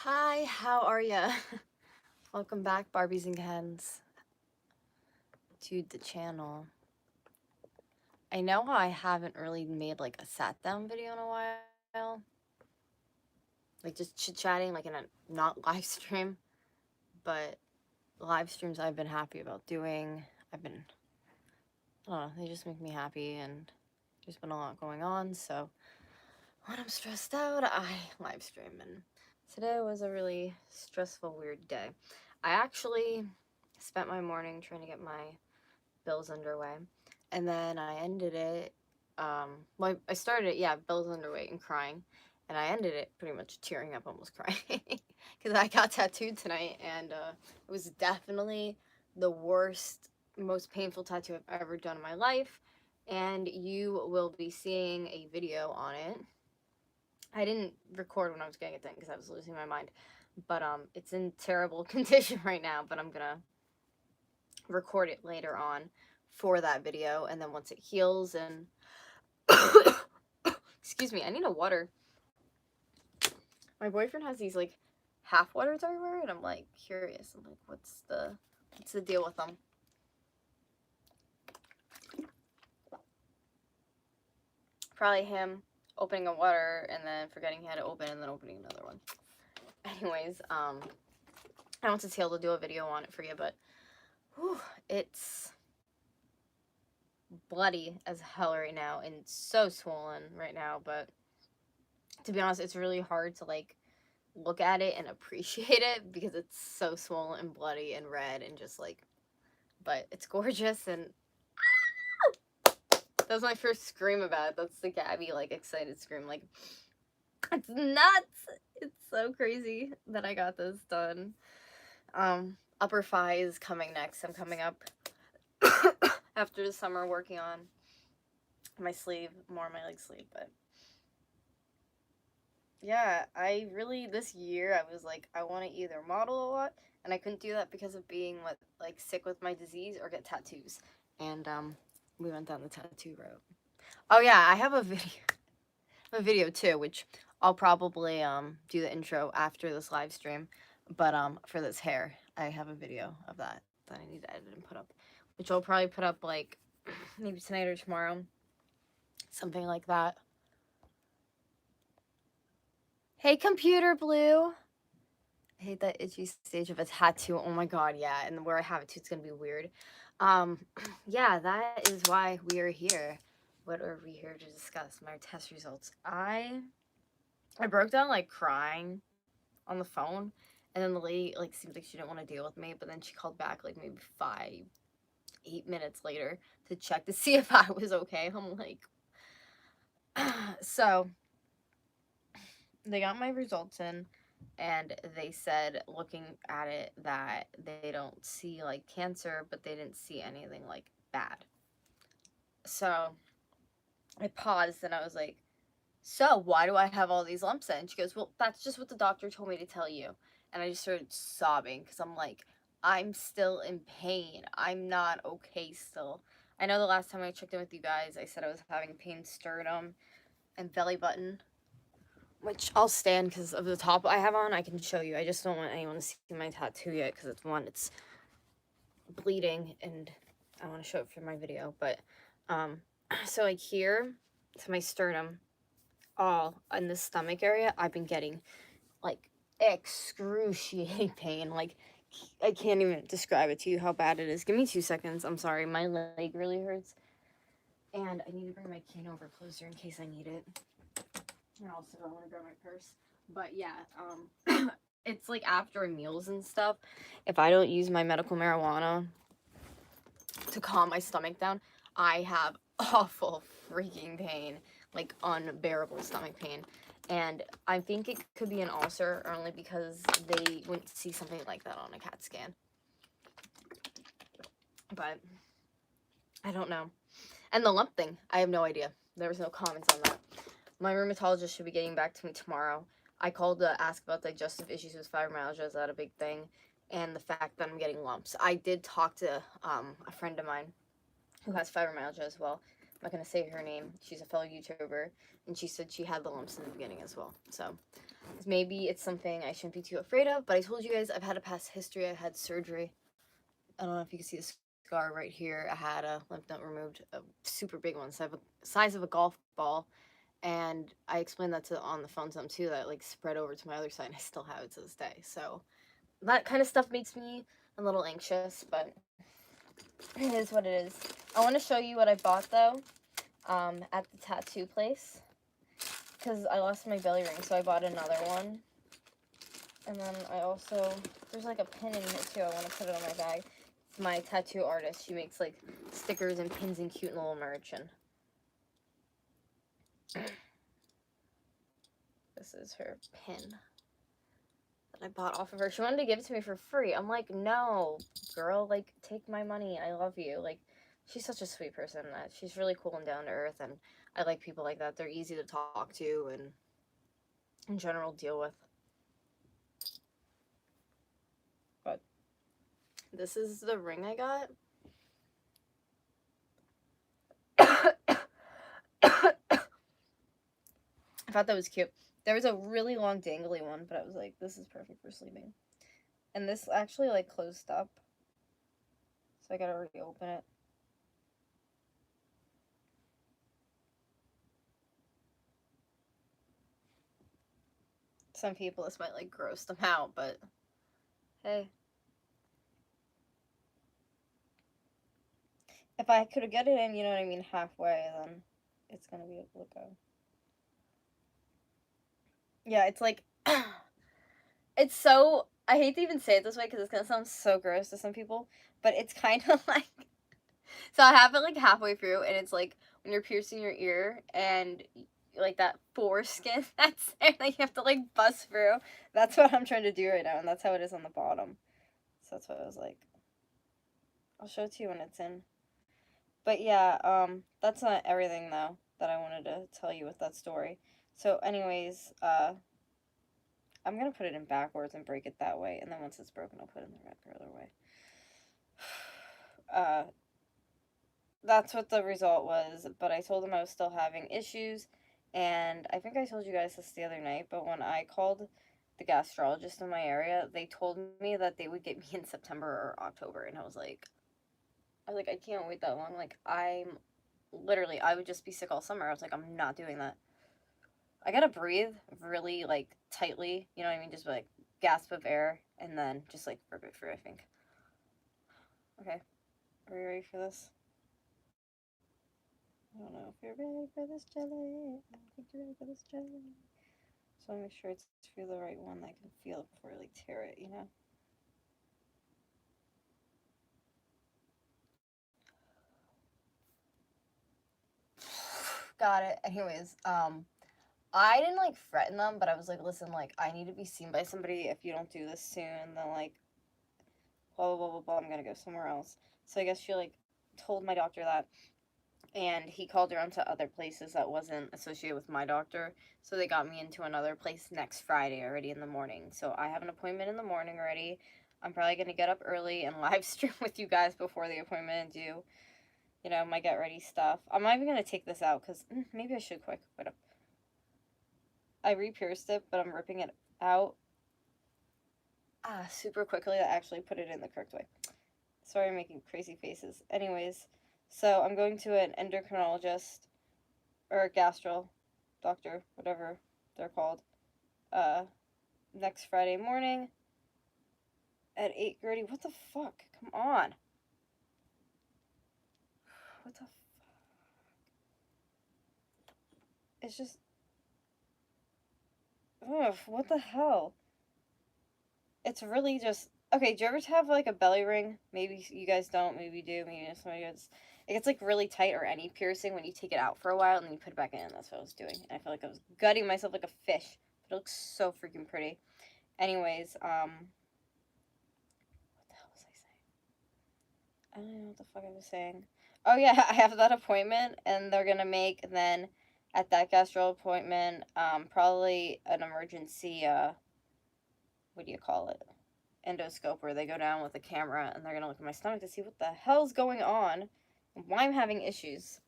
Hi, how are ya? Welcome back, Barbies and Kens, to the channel. I know how I haven't really made like a sat down video in a while, like just chit chatting, like in a not live stream, but live streams I've been happy about doing. I don't know, they just make me happy, and there's been a lot going on, so when I'm stressed out, I live stream, and today was a really stressful, weird day. I actually spent my morning trying to get my bills underway, and then I ended it, well, I started it, yeah, bills underway and crying, and I ended it pretty much tearing up, almost crying, because I got tattooed tonight, and it was definitely the worst, most painful tattoo I've ever done in my life, and you will be seeing a video on it. I didn't record when I was getting it done because I was losing my mind, but it's in terrible condition right now, but I'm gonna record it later on for that video, and then once it heals and excuse me, I need a water. My boyfriend has these like half waters everywhere, and I'm like curious. I'm like, what's the deal with them? Probably him opening a water and then forgetting he had to open and then opening another one. Anyways, I want to Tail to do a video on it for you, but whew, it's bloody as hell right now and so swollen right now, but to be honest, it's really hard to like look at it and appreciate it because it's so swollen and bloody and red and just like, but it's gorgeous. And that was my first scream about it. That's the Gabby like excited scream. Like, it's nuts. It's so crazy that I got this done. Upper thigh is coming next. I'm coming up after the summer working on my sleeve, more on my leg sleeve, but yeah, I really, this year, I was like, I want to either model a lot, and I couldn't do that because of being, like, sick with my disease, or get tattoos, and, we went down the tattoo route. Oh, yeah, I have a video, too, which I'll probably, do the intro after this live stream, but, for this hair, I have a video of that I need to edit and put up, which I'll probably put up, like, maybe tonight or tomorrow, something like that. Hey, Computer Blue! I hate that itchy stage of a tattoo. Oh my god, yeah. And where I have it too, it's gonna be weird. Yeah, that is why we are here. What are we here to discuss? My test results. I broke down like crying on the phone, and then the lady like seemed like she didn't want to deal with me, but then she called back like maybe 8 minutes later to check to see if I was okay. I'm like, so they got my results in, and they said, looking at it, that they don't see like cancer, but they didn't see anything like bad. So I paused and I was like, so why do I have all these lumps in? She goes, well, that's just what the doctor told me to tell you. And I just started sobbing because I'm like, I'm still in pain. I'm not okay still. I know the last time I checked in with you guys, I said I was having pain sternum and belly button, which I'll stand because of the top I have on. I can show you. I just don't want anyone to see my tattoo yet because it's bleeding, and I want to show it for my video. But so like here to my sternum, all in the stomach area, I've been getting like excruciating pain. Like, I can't even describe it to you how bad it is. Give me 2 seconds. I'm sorry, my leg really hurts, and I need to bring my cane over closer in case I need it. And also, I want to grab my purse. But yeah, it's like after meals and stuff, if I don't use my medical marijuana to calm my stomach down, I have awful freaking pain, like unbearable stomach pain. And I think it could be an ulcer, only because they wouldn't see something like that on a CAT scan. But I don't know. And the lump thing, I have no idea. There was no comments on that. My rheumatologist should be getting back to me tomorrow. I called to ask about digestive issues with fibromyalgia. Is that a big thing? And the fact that I'm getting lumps. I did talk to a friend of mine who has fibromyalgia as well. not going to say her name. She's a fellow YouTuber, and she said she had the lumps in the beginning as well. So maybe it's something I shouldn't be too afraid of, but I told you guys I've had a past history. I had surgery. I don't know if you can see the scar right here. I had a lymph node removed, a super big one, size of a golf ball. And I explained that on the phone to them too, that like spread over to my other side, and I still have it to this day. So that kind of stuff makes me a little anxious, but it is what it is. I want to show you what I bought though, at the tattoo place, because I lost my belly ring, so I bought another one. And then I also, there's like a pin in here too. I want to put it on my bag. It's my tattoo artist. She makes like stickers and pins and cute little merch. And this is her pin that I bought off of her. She wanted to give it to me for free. I'm like, no, girl, like, take my money. I love you. Like, she's such a sweet person. She's really cool and down to earth, and I like people like that. They're easy to talk to and in general deal with. But this is the ring I got. I thought that was cute. There was a really long dangly one, but I was like, this is perfect for sleeping. And this actually like closed up, so I gotta reopen it. Some people, this might like gross them out, but hey. If I could get it in, you know what I mean, halfway, then it's gonna be able to go. Yeah, it's like, it's so, I hate to even say it this way because it's gonna sound so gross to some people, but it's kind of like, so I have it like halfway through, and it's like when you're piercing your ear and like that foreskin that's there that you have to like bust through. That's what I'm trying to do right now, and that's how it is on the bottom. So that's what I was like. I'll show it to you when it's in. But yeah, that's not everything though that I wanted to tell you with that story. So anyways, I'm gonna put it in backwards and break it that way, and then once it's broken, I'll put it in the regular way. That's what the result was, but I told them I was still having issues, and I think I told you guys this the other night, but when I called the gastrologist in my area, they told me that they would get me in September or October, and I was like, I can't wait that long. Like, I would just be sick all summer. I was like, I'm not doing that. I gotta breathe really, like, tightly, you know what I mean? Just, like, gasp of air, and then just, like, rip it through, I think. Okay, are you ready for this? I don't know if you're ready for this jelly. I don't think you're ready for this jelly. So I make sure it's through the right one that I can feel it before I, like, tear it, you know? Got it. Anyways, I didn't like threaten them, but I was like, listen, like, I need to be seen by somebody. If you don't do this soon, then like, blah blah blah blah blah. I'm gonna go somewhere else. So I guess she like told my doctor that, and he called around to other places that wasn't associated with my doctor. So they got me into another place next Friday already in the morning. So I have an appointment in the morning already. I'm probably gonna get up early and live stream with you guys before the appointment and do, you know, my get ready stuff. I'm not even gonna take this out because maybe I should quick. Wait up. I re-pierced it, but I'm ripping it out super quickly to actually put it in the correct way. Sorry, I'm making crazy faces. Anyways, so I'm going to an endocrinologist or a gastro doctor, whatever they're called, uh, next Friday morning at 8:30. What the fuck? Come on. What the? It's just. Ugh, what the hell? It's really just. Okay, do you ever have like a belly ring? Maybe you guys don't. Maybe you do. Maybe somebody gets. It gets like really tight, or any piercing when you take it out for a while and then you put it back in. That's what I was doing. And I feel like I was gutting myself like a fish. But it looks so freaking pretty. Anyways, what the hell was I saying? I don't know what the fuck I was saying. Oh yeah, I have that appointment, and they're gonna make then at that gastro appointment, probably an emergency. What do you call it? Endoscope, where they go down with a camera and they're gonna look at my stomach to see what the hell's going on and why I'm having issues.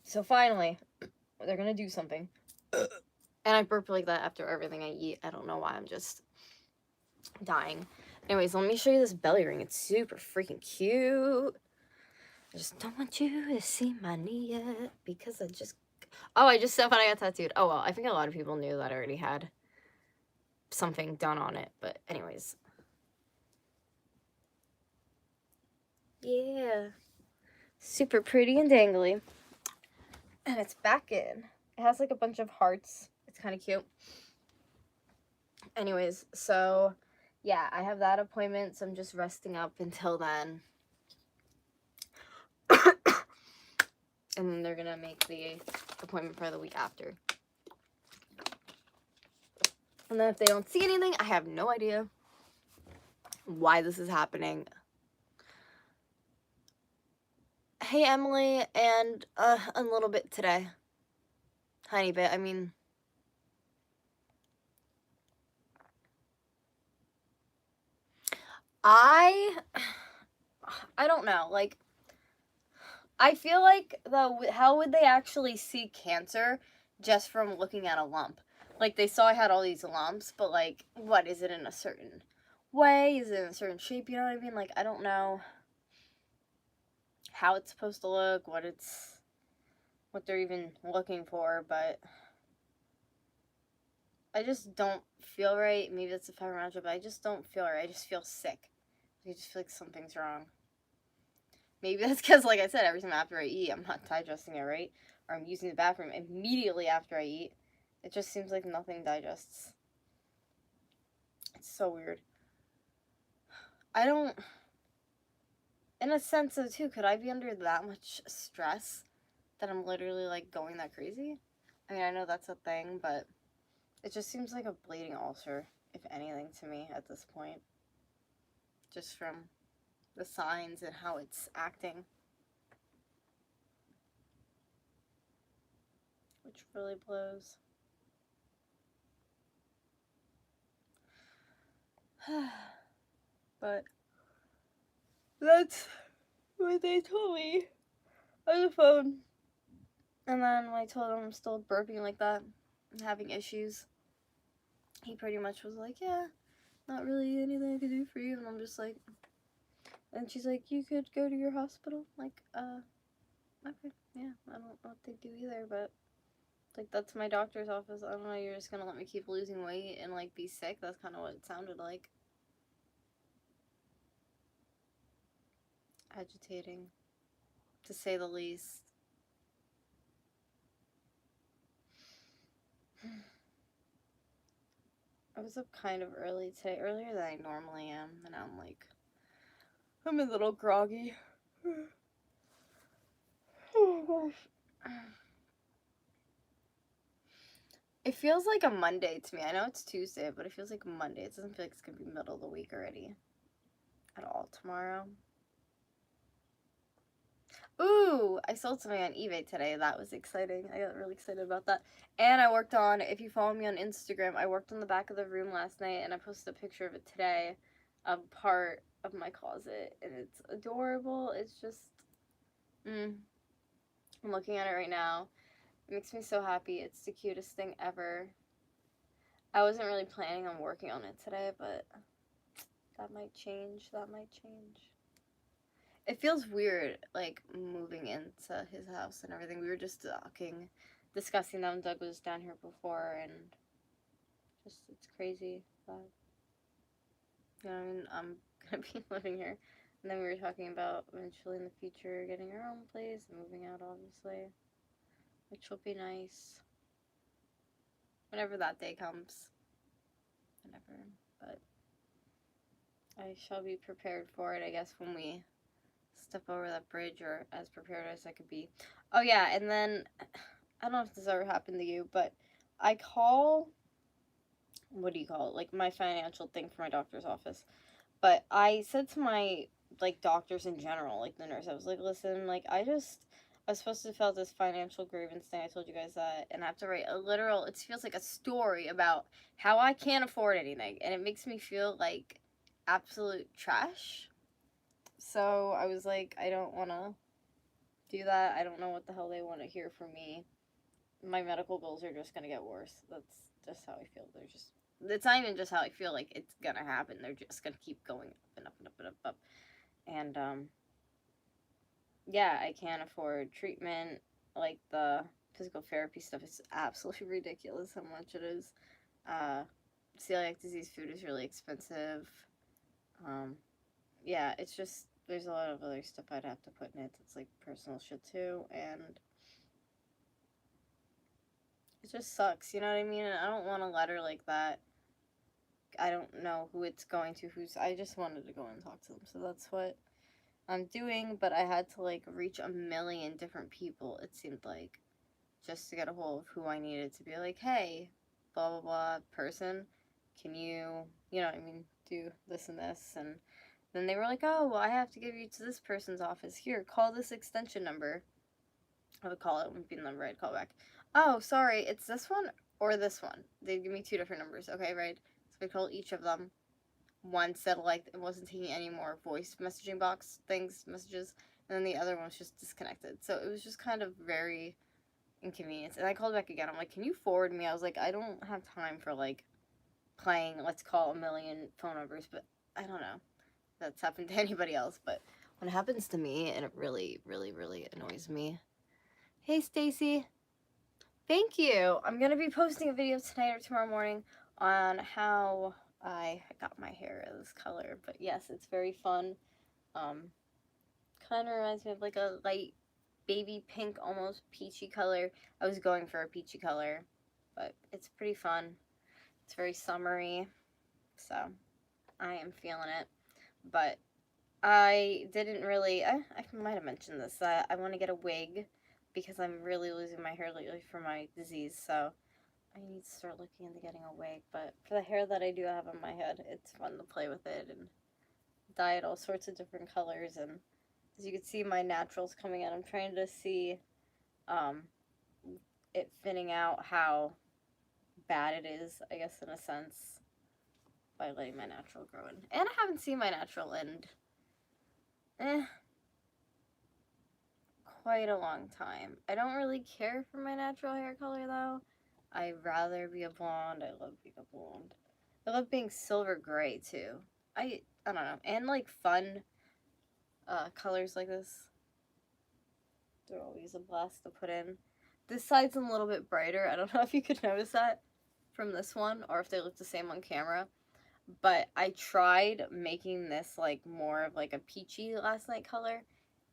So finally, they're gonna do something. And I burp like that after everything I eat. I don't know why, I'm just dying. Anyways, let me show you this belly ring. It's super freaking cute. I just don't want you to see my knee yet because I just... Oh, I just said when I got tattooed. Oh, well, I think a lot of people knew that I already had something done on it. But anyways. Yeah. Super pretty and dangly. And it's back in. It has like a bunch of hearts. It's kind of cute. Anyways, so yeah, I have that appointment. So I'm just resting up until then. And then they're gonna make the appointment for the week after. And then if they don't see anything, I have no idea why this is happening. Hey, Emily, and a little bit today. Tiny bit, I mean. I don't know, like, I feel like, how would they actually see cancer just from looking at a lump? Like, they saw I had all these lumps, but, like, what, is it in a certain way? Is it in a certain shape? You know what I mean? Like, I don't know how it's supposed to look, what they're even looking for, but I just don't feel right. Maybe that's a fibromyalgia, but I just don't feel right. I just feel sick. I just feel like something's wrong. Maybe that's because, like I said, every time after I eat, I'm not digesting it right, or I'm using the bathroom immediately after I eat. It just seems like nothing digests. It's so weird. I don't, in a sense of too, could I be under that much stress that I'm literally like going that crazy? I mean, I know that's a thing, but it just seems like a bleeding ulcer, if anything, to me at this point. Just from the signs and how it's acting. Which really blows. But that's what they told me on the phone. And then when I told him I'm still burping like that and having issues, he pretty much was like, yeah, not really anything I could do for you. And I'm just like, and she's like, you could go to your hospital. Like, okay, yeah, I don't know what they do either, but like, that's my doctor's office. I don't know, you're just gonna let me keep losing weight and like be sick? That's kind of what it sounded like. Agitating, to say the least. I was up kind of early today, earlier than I normally am, and I'm a little groggy. Oh gosh. It feels like a Monday to me. I know it's Tuesday, but it feels like Monday. It doesn't feel like it's gonna be middle of the week already at all tomorrow. Ooh, I sold something on eBay today. That was exciting. I got really excited about that. And I worked on, if you follow me on Instagram, I worked on the back of the room last night, and I posted a picture of it today, a part of my closet, and it's adorable. It's just, I'm looking at it right now. It makes me so happy. It's the cutest thing ever. I wasn't really planning on working on it today, but that might change. That might change. It feels weird, like, moving into his house and everything. We were just discussing that when Doug was down here before, and just, it's crazy that, you know, I mean, I'm gonna be living here. And then we were talking about eventually in the future getting our own place and moving out, obviously, which will be nice. Whenever that day comes. Whenever. But I shall be prepared for it, I guess, when we step over that bridge, or as prepared as I could be. Oh yeah, and then I don't know if this ever happened to you, but I call, what do you call it, like my financial thing for my doctor's office. But I said to my like doctors in general, like the nurse, I was like, listen, like I was supposed to fill out this financial grievance thing. I told you guys that, and I have to write a literal, it feels like a story about how I can't afford anything, and it makes me feel like absolute trash. So I was like, I don't want to do that. I don't know what the hell they want to hear from me. My medical bills are just gonna get worse. That's just how I feel. They're just, it's not even just how I feel, like it's gonna happen. They're just gonna keep going up and up and up and up and up. And yeah, I can't afford treatment. Like the physical therapy stuff is absolutely ridiculous how much it is. Uh, celiac disease food is really expensive. Um, yeah, it's just, there's a lot of other stuff I'd have to put in it that's like personal shit too, and it just sucks, you know what I mean? And I don't want a letter like that. I don't know who it's going to, I just wanted to go and talk to them, so that's what I'm doing, but I had to like reach a million different people, it seemed like, just to get a hold of who I needed to be like, hey, blah blah blah person, can you know what I mean, do this and this, and then they were like, oh, well, I have to give you to this person's office. Here, call this extension number. I would call it, wouldn't be the number I'd call back. Oh, sorry, it's this one or this one. They'd give me two different numbers, okay, right? So I call each of them. One said, like, it wasn't taking any more voice messaging box things, messages, and then the other one was just disconnected. So it was just kind of very inconvenient. And I called back again. I'm like, can you forward me? I was like, I don't have time for, like, playing let's call a million phone numbers, but I don't know. That's happened to anybody else, but when it happens to me, and it really, really, really annoys me. Hey, Stacy. Thank you. I'm going to be posting a video tonight or tomorrow morning on how I got my hair this color, but yes, it's very fun. Kind of reminds me of like a light baby pink, almost peachy color. I was going for a peachy color, but it's pretty fun. It's very summery, so I am feeling it. But I didn't really, I might have mentioned this, I want to get a wig because I'm really losing my hair lately from my disease, so I need to start looking into getting a wig. But for the hair that I do have on my head, it's fun to play with it and dye it all sorts of different colors. And as you can see, my natural's coming out. I'm trying to see um, it thinning out how bad it is, I guess, in a sense, by letting my natural grow in. And I haven't seen my natural in quite a long time. I don't really care for my natural hair color, though. I'd rather be a blonde. I love being a blonde. I love being silver gray, too. I don't know. And, like, fun colors like this. They're always a blast to put in. This side's a little bit brighter. I don't know if you could notice that from this one, or if they look the same on camera. But I tried making this, like, more of, like, a peachy last night color.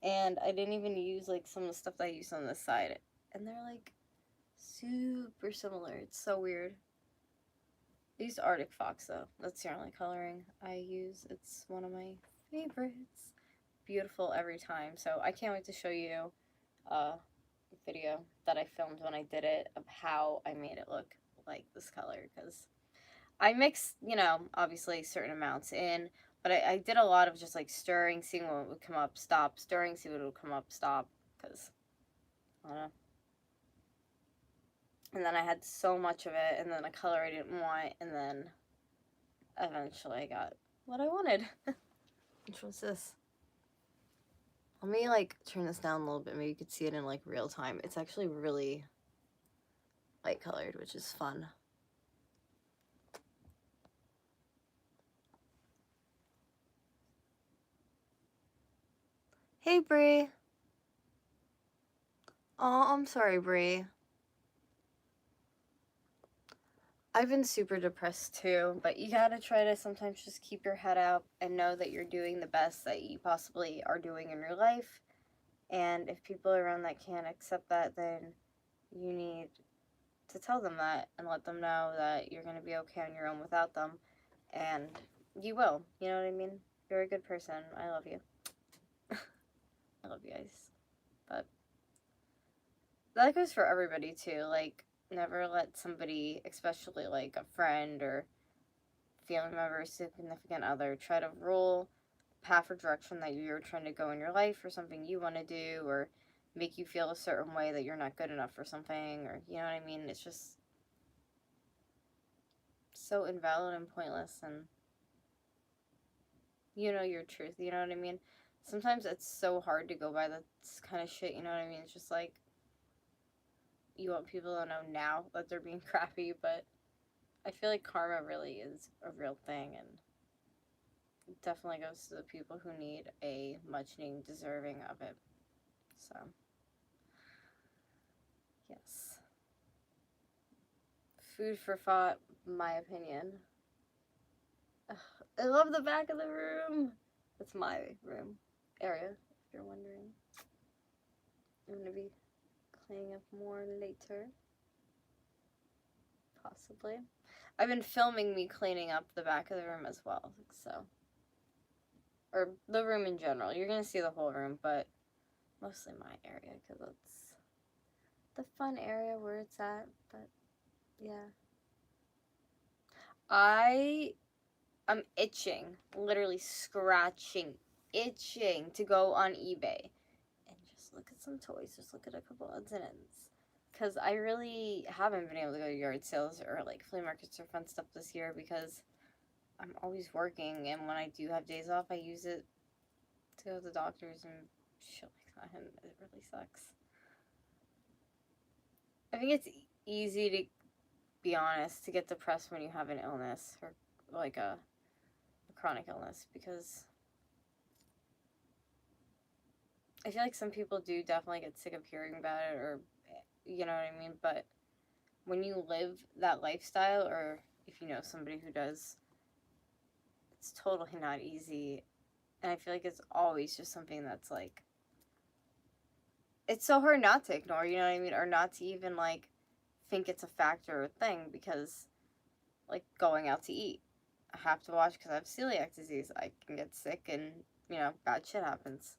And I didn't even use, like, some of the stuff that I used on this side. And they're, like, super similar. It's so weird. I used Arctic Fox, though. That's the only coloring I use. It's one of my favorites. Beautiful every time. So I can't wait to show you a video that I filmed when I did it of how I made it look like this color. Because I mixed, you know, obviously certain amounts in, but I did a lot of just like stirring, seeing what would come up, stop, stirring, see what would come up, stop, because, I don't know. And then I had so much of it, and then a color I didn't want, and then eventually I got what I wanted. Which was this. Let me like turn this down a little bit, maybe you could see it in like real time. It's actually really light colored, which is fun. Hey, Bree. Oh, I'm sorry, Bree. I've been super depressed too, but you gotta try to sometimes just keep your head up and know that you're doing the best that you possibly are doing in your life. And if people around that can't accept that, then you need to tell them that and let them know that you're gonna be okay on your own without them. And you will, you know what I mean? You're a good person. I love you. I love you guys. But that goes for everybody too. Like, never let somebody, especially like a friend or family member, significant other, try to rule path or direction that you're trying to go in your life, or something you want to do, or make you feel a certain way that you're not good enough for something, or you know what I mean? It's just so invalid and pointless, and you know your truth, you know what I mean? sometimes it's so hard to go by that kind of shit, you know what I mean? It's just like, you want people to know now that they're being crappy, but I feel like karma really is a real thing, and it definitely goes to the people who need a much needed deserving of it. So, yes. Food for thought, my opinion. Ugh, I love the back of the room. That's my room area, if you're wondering. I'm gonna be cleaning up more later. Possibly. I've been filming me cleaning up the back of the room as well, so. Or the room in general. You're gonna see the whole room, but mostly my area, because it's the fun area where it's at, but yeah. I'm itching, literally scratching, itching to go on eBay and just look at some toys, just look at a couple odds and ends. Because I really haven't been able to go to yard sales or like flea markets or fun stuff this year because I'm always working, and when I do have days off, I use it to go to the doctors and shit like that, and it really sucks. I think it's easy to be honest, to get depressed when you have an illness or like a chronic illness, because I feel like some people do definitely get sick of hearing about it, or you know what I mean, but when you live that lifestyle, or if you know somebody who does, it's totally not easy. And I feel like it's always just something that's like, it's so hard not to ignore, you know what I mean, or not to even like think it's a factor or thing, because like going out to eat, I have to watch because I have celiac disease. I can get sick, and you know, bad shit happens.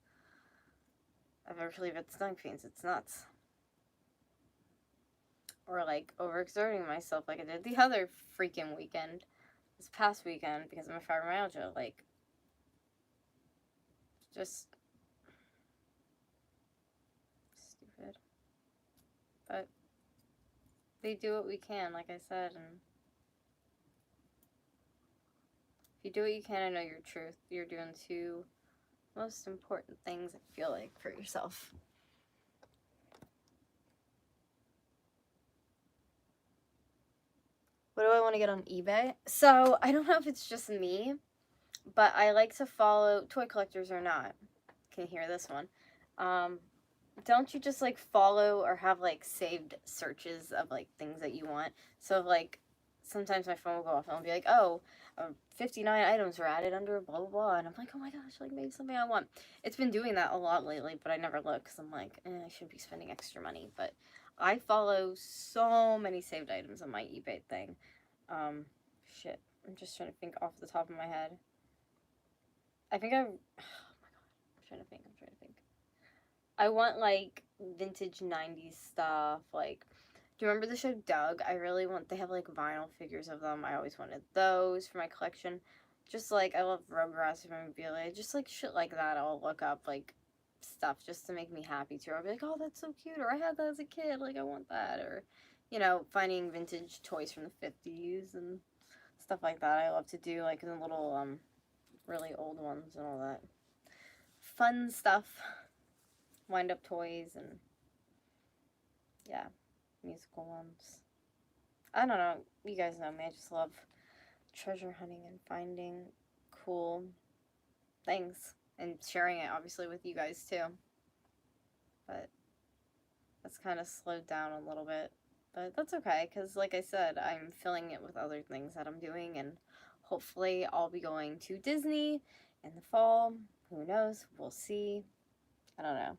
I've actually had stomach pains. It's nuts. Or like overexerting myself like I did the other freaking weekend, this past weekend, because of my fibromyalgia. Like, just stupid. But we do what we can, like I said, and if you do what you can and know your truth, you're doing two most important things, I feel like, for yourself. What do I want to get on eBay? So, I don't know if it's just me, but I like to follow toy collectors or not. Can you hear this one? Don't you just like follow or have like saved searches of like things that you want? So like sometimes my phone will go off and I'll be like, oh, 59 items were added under blah blah blah, and I'm like, oh my gosh, like maybe something I want. It's been doing that a lot lately, but I never look because I'm like, I shouldn't be spending extra money. But I follow so many saved items on my eBay thing. Um, shit, I'm just trying to think off the top of my head. I think I'm trying to think. I'm trying to think. I want like vintage 90s stuff. Like, do you remember the show Doug? I really want, they have like vinyl figures of them. I always wanted those for my collection. Just like, I love Rugrats memorabilia. Just like shit like that. I'll look up like stuff just to make me happy too. I'll be like, oh, that's so cute. Or I had that as a kid. Like, I want that. Or, you know, finding vintage toys from the 50s and stuff like that. I love to do like the little, really old ones and all that. Fun stuff. Wind up toys and yeah, musical ones. I don't know. You guys know me. I just love treasure hunting and finding cool things and sharing it obviously with you guys too. But that's kind of slowed down a little bit. But that's okay, because like I said, I'm filling it with other things that I'm doing, and hopefully I'll be going to Disney in the fall. Who knows? We'll see. I don't know.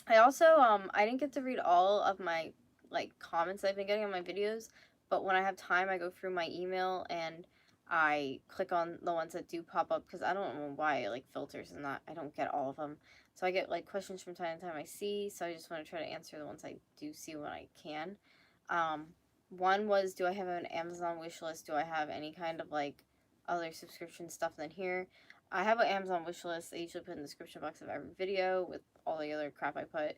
I also I didn't get to read all of my like comments I've been getting on my videos, but when I have time I go through my email and I click on the ones that do pop up, because I don't know why like filters and that, I don't get all of them. So I get like questions from time to time I see, so I just want to try to answer the ones I do see when I can. Um, One was, do I have an Amazon wish list? Do I have any kind of like other subscription stuff than here? I have an Amazon wish list. I usually put in the description box of every video with all the other crap I put.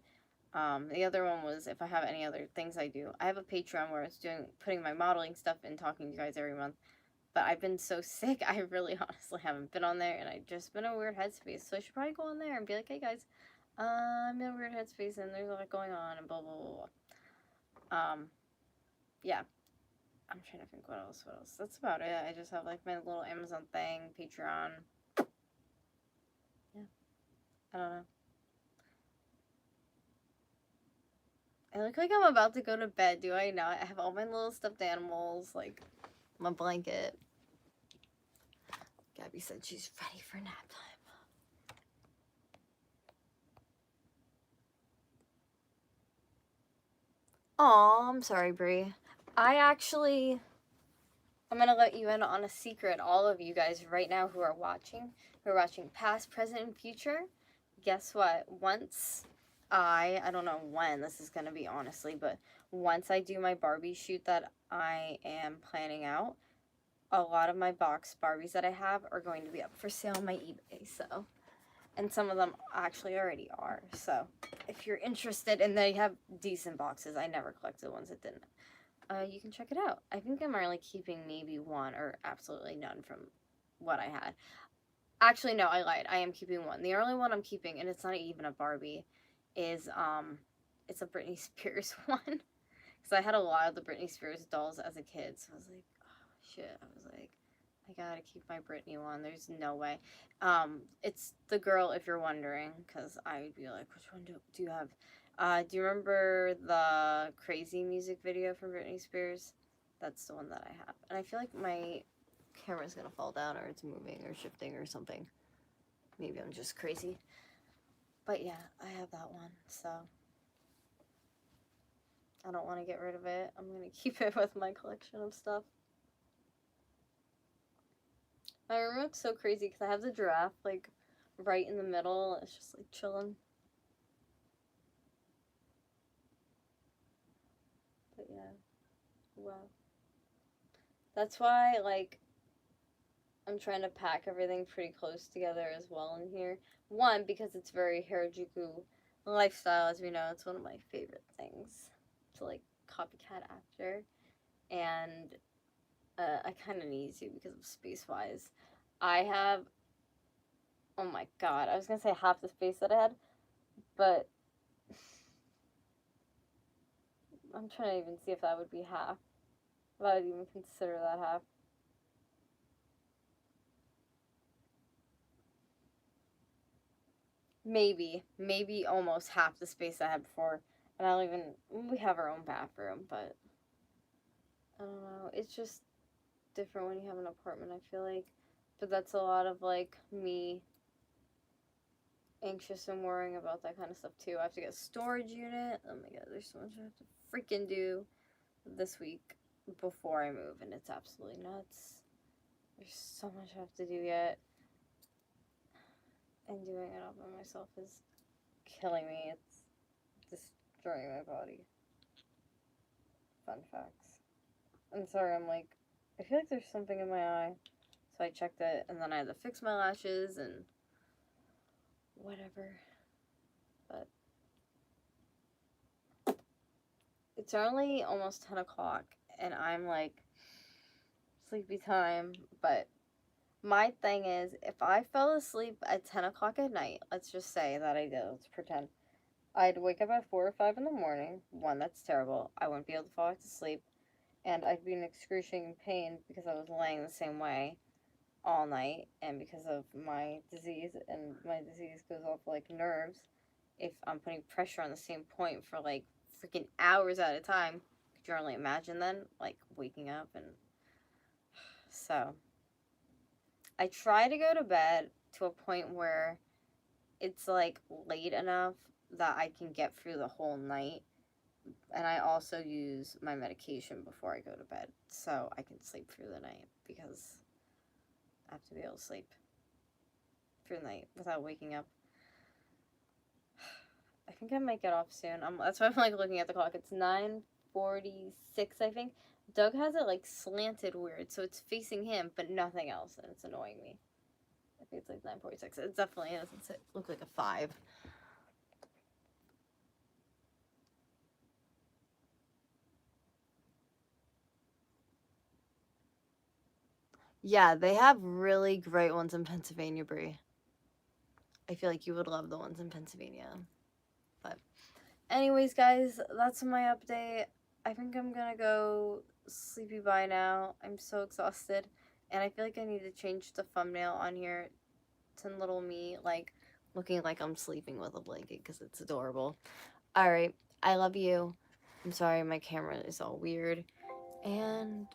The other one was if I have any other things I do. I have a Patreon where it's putting my modeling stuff and talking to you guys every month. But I've been so sick, I really honestly haven't been on there, and I've just been in a weird headspace. So I should probably go on there and be like, hey guys, I'm in a weird headspace and there's a lot going on and blah blah blah blah. Yeah. I'm trying to think what else. That's about it. I just have like my little Amazon thing, Patreon. Yeah. I don't know. I look like I'm about to go to bed, do I not? I have all my little stuffed animals, like my blanket. Gabby said she's ready for nap time. Aw, I'm sorry, Brie. I'm gonna let you in on a secret, all of you guys right now who are watching past, present, and future. Guess what? Once I don't know when this is gonna be, honestly, but once I do my Barbie shoot that I am planning out, a lot of my box Barbies that I have are going to be up for sale on my eBay, so. And some of them actually already are, so if you're interested, and they have decent boxes. I never collected ones that didn't. You can check it out. I think I'm only keeping maybe one or absolutely none from what I had. Actually, no, I lied. I am keeping one. The only one I'm keeping, and it's not even a Barbie, is it's a Britney Spears one. Because I had a lot of the Britney Spears dolls as a kid, so I was like, oh shit. I was like, I gotta keep my Britney one. There's no way. It's the girl, if you're wondering, because I would be like, which one do you have? Do you remember the Crazy music video from Britney Spears? That's the one that I have. And I feel like my camera's gonna fall down, or it's moving or shifting or something. Maybe I'm just crazy. But yeah, I have that one, so I don't want to get rid of it. I'm gonna keep it with my collection of stuff. My room looks so crazy because I have the giraffe like right in the middle. It's just like chilling. But yeah, wow. That's why like I'm trying to pack everything pretty close together as well in here. One, because it's very Harajuku lifestyle, as we know. It's one of my favorite things to like copycat after. And I kind of need to because of space-wise. I have, oh my god, I was going to say half the space that I had, but I'm trying to even see if that would be half. If I would even consider that half. Maybe almost half the space I had before. And I don't even, we have our own bathroom, but I don't know. It's just different when you have an apartment, I feel like. But that's a lot of like me anxious and worrying about that kind of stuff too. I have to get a storage unit. Oh my god, there's so much I have to freaking do this week before I move, and it's absolutely nuts. There's so much I have to do yet. And doing it all by myself is killing me. It's destroying my body. Fun facts. I'm sorry, I'm like, I feel like there's something in my eye. So I checked it, and then I had to fix my lashes and whatever. But it's only almost 10 o'clock, and I'm like, sleepy time. But my thing is, if I fell asleep at 10 o'clock at night, let's just say that I did, let's pretend, I'd wake up at 4 or 5 in the morning. One, that's terrible. I wouldn't be able to fall back to sleep. And I'd be in excruciating pain because I was laying the same way all night. And because of my disease, and my disease goes off like nerves, if I'm putting pressure on the same point for like freaking hours at a time, could you only imagine then? Like waking up and. So. I try to go to bed to a point where it's like late enough that I can get through the whole night. And I also use my medication before I go to bed so I can sleep through the night because I have to be able to sleep through the night without waking up. I think I might get off soon. That's why I'm like looking at the clock. It's 9:46, I think. Doug has it like slanted weird, so it's facing him, but nothing else, and it's annoying me. I think it's like 9:46. It definitely doesn't look like a 5. Yeah, they have really great ones in Pennsylvania, Brie. I feel like you would love the ones in Pennsylvania. But anyways, guys, that's my update. I think I'm gonna go sleepy bye now. I'm so exhausted. And I feel like I need to change the thumbnail on here to little me, like, looking like I'm sleeping with a blanket because it's adorable. Alright, I love you. I'm sorry my camera is all weird. And,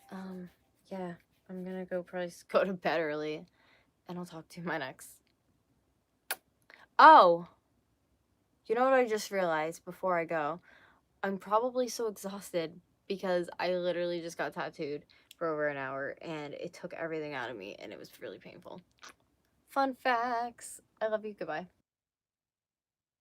yeah, I'm gonna go probably go to bed early. And I'll talk to you in my next. Oh! You know what I just realized before I go? I'm probably so exhausted because I literally just got tattooed for over an hour and it took everything out of me and it was really painful. Fun facts. I love you. Goodbye.